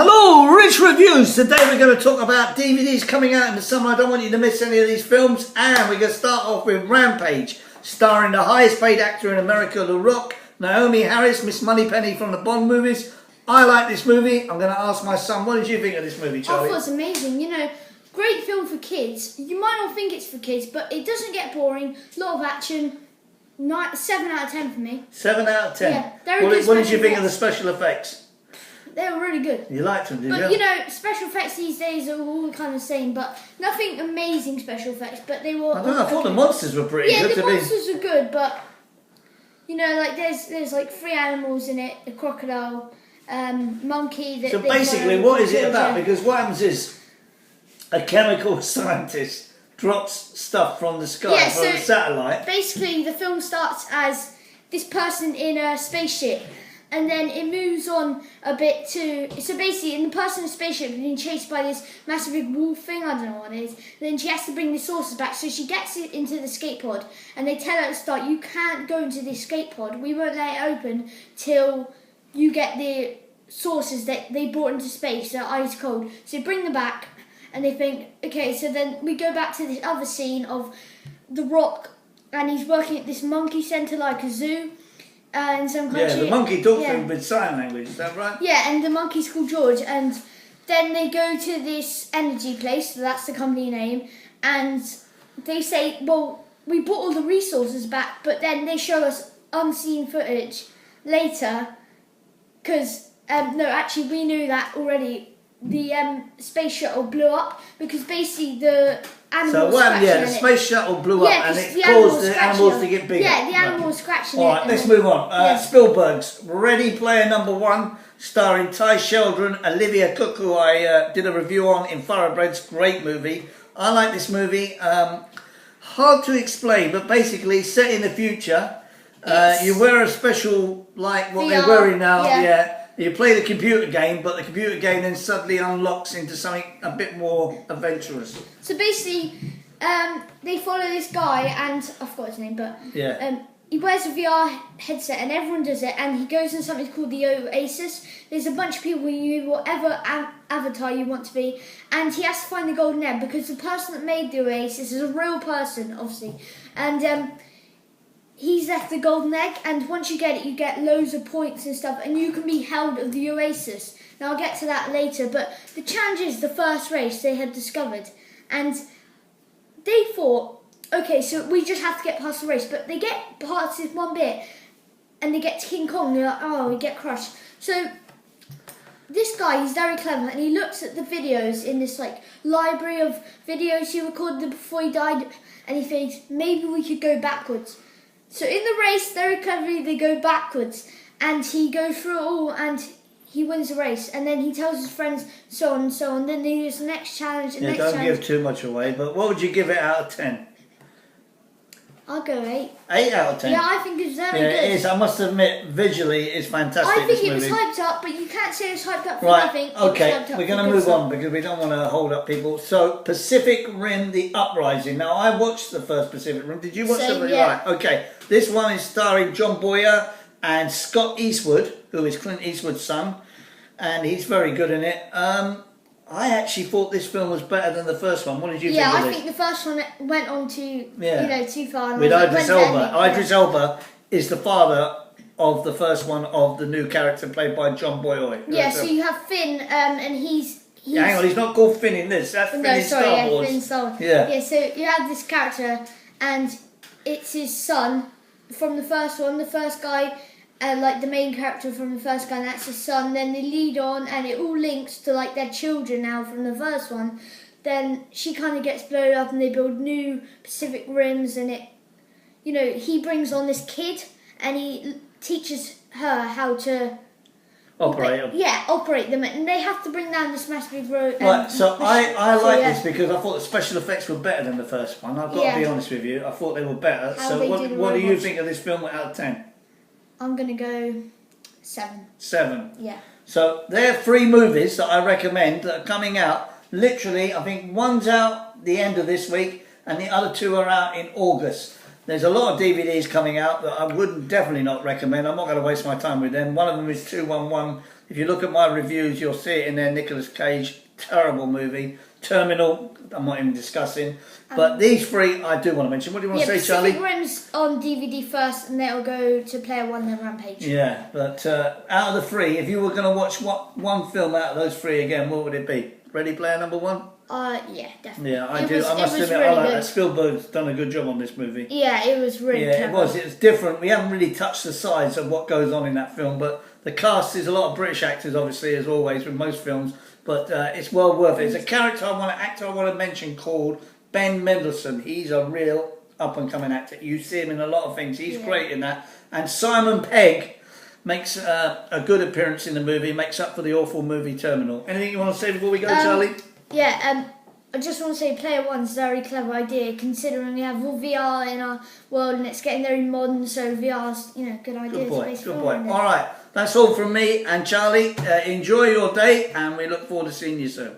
Hello, Rich Reviews. Today we're going to talk about DVDs coming out in the summer. I don't want you to miss any of these films. And we're going to start off with Rampage, starring the highest paid actor in America, The Rock, Naomi Harris, Miss Moneypenny from the Bond movies. I like this movie. I'm going to ask my son, what did you think of this movie, Charlie? I thought it was amazing. You know, great film for kids. You might not think it's for kids, but it doesn't get boring. A lot of action. 7 out of 10 for me. 7 out of 10? Yeah. What did you think of the special effects? They were really good. You liked them, did you? But, you know, special effects these days are all kind of the same, but nothing amazing special effects, but they were... I don't know, I thought the monsters were pretty good. Yeah, the monsters were good, but, you know, like, there's like 3 animals in it, a crocodile, monkey... So basically, what is it about? Because what happens is, a chemical scientist drops stuff from the sky, from a satellite. Basically, the film starts as this person in a spaceship, and then it moves on a bit to... So basically, in the person in the spaceship being chased by this massive big wolf thing, I don't know what it is. Then she has to bring the saucers back, so she gets it into the escape pod, and they tell her at the start, you can't go into the escape pod. We won't let it open till you get the saucers that they brought into space. They're ice cold. So they bring them back, and they think, okay, so then we go back to this other scene of The Rock, and he's working at this monkey centre like a zoo. In some country. Yeah, the monkey talks to him with sign language, is that right? Yeah, and the monkey's called George, and then they go to this energy place, so that's the company name, and they say, well, we brought all the resources back, but then they show us unseen footage later, because, no, actually we knew that already. The space shuttle blew up because basically the animals the space shuttle blew up and it caused the animals to get bigger. Yeah, the animals scratching it. Alright, let's move on. Spielberg's Ready Player Number 1, starring Ty Sheldon, Olivia Cook, who I did a review on in Thoroughbreds. Great movie. I like this movie. Hard to explain, but basically set in the future. You wear a special, like what they're wearing now. Yeah. You play the computer game, but the computer game then suddenly unlocks into something a bit more adventurous. So basically, they follow this guy, and I forgot his name, but he wears a VR headset, and everyone does it, and he goes in something called the Oasis. There's a bunch of people, you whatever avatar you want to be, and he has to find the golden egg, because the person that made the Oasis is a real person, obviously, and he's left the golden egg, and once you get it, you get loads of points and stuff, and you can be held of the Oasis. Now, I'll get to that later, but the challenge is the first race they had discovered, and they thought, okay, so we just have to get past the race, but they get past this one bit, and they get to King Kong, and they're like, oh, we get crushed. So this guy, he's very clever, and he looks at the videos in this like library of videos he recorded before he died, and he thinks, maybe we could go backwards. So in the race, very cleverly, they go backwards, and he goes through it all, and he wins the race, and then he tells his friends so on and so on. Then they do this next challenge, and next challenge. Don't give too much away, but what would you give it out of 10? I'll go 8. 8 out of 10? Yeah, I think it's very good. It is. I must admit, visually, it's fantastic. I think it was hyped up, but you can't say it's hyped up for nothing. Okay, we're going to move on because we don't want to hold up people. So, Pacific Rim, The Uprising. Now, I watched the first Pacific Rim. Did you watch it? Yeah. Right, okay. This one is starring John Boyer and Scott Eastwood, who is Clint Eastwood's son, and he's very good in it. I actually thought this film was better than the first one. What did you think of this? Yeah, I think the first one went on too far. With Idris Elba. Idris Elba is the father of the first one of the new character played by John Boyer. Yeah, so you have Finn, and he's... Hang on, he's not called Finn in this. That's Finn in Star Wars. Finn Star Wars. Yeah, so you have this character, and it's his son from the first one. The first guy... like the main character from the first guy, and that's his son. Then they lead on, and it all links to like their children now from the first one. Then she kind of gets blown up, and they build new Pacific Rims, and it, you know, he brings on this kid, and he teaches her how to operate them, and they have to bring down this massive road. Right, so I like this because I thought the special effects were better than the first one. I've got to be honest with you. I thought they were better. So what do you think of this film out of 10? I'm going to go 7. 7? Yeah. So there are 3 movies that I recommend that are coming out. Literally, I think one's out the end of this week and the other 2 are out in August. There's a lot of DVDs coming out that I would definitely not recommend. I'm not going to waste my time with them. One of them is 211. If you look at my reviews, you'll see it in there. Nicolas Cage, terrible movie. Terminal, I'm not even discussing. But these three, I do want to mention. What do you want to say, Charlie? Pacific Rim's on DVD first, and then it'll go to Player One, then Rampage. Yeah, but out of the three, if you were going to watch one film out of those three again, what would it be? Ready Player number one? Yeah, definitely. Yeah, I do. I must admit, really I like good. that. Spielberg's done a good job on this movie. Yeah, it was really Yeah, clever. it was. It was different. We haven't really touched the sides of what goes on in that film, but the cast is a lot of British actors, obviously, as always with most films. But it's well worth it. It's a actor I want to mention called Ben Mendelsohn. He's a real up-and-coming actor. You see him in a lot of things. He's great in that. And Simon Pegg makes a good appearance in the movie, makes up for the awful movie Terminal. Anything you want to say before we go, Charlie? Yeah, I just want to say Player One's a very clever idea, considering we have all VR in our world and it's getting very modern, so VR's, good idea. Good boy. All right, that's all from me and Charlie. Enjoy your day, and we look forward to seeing you soon.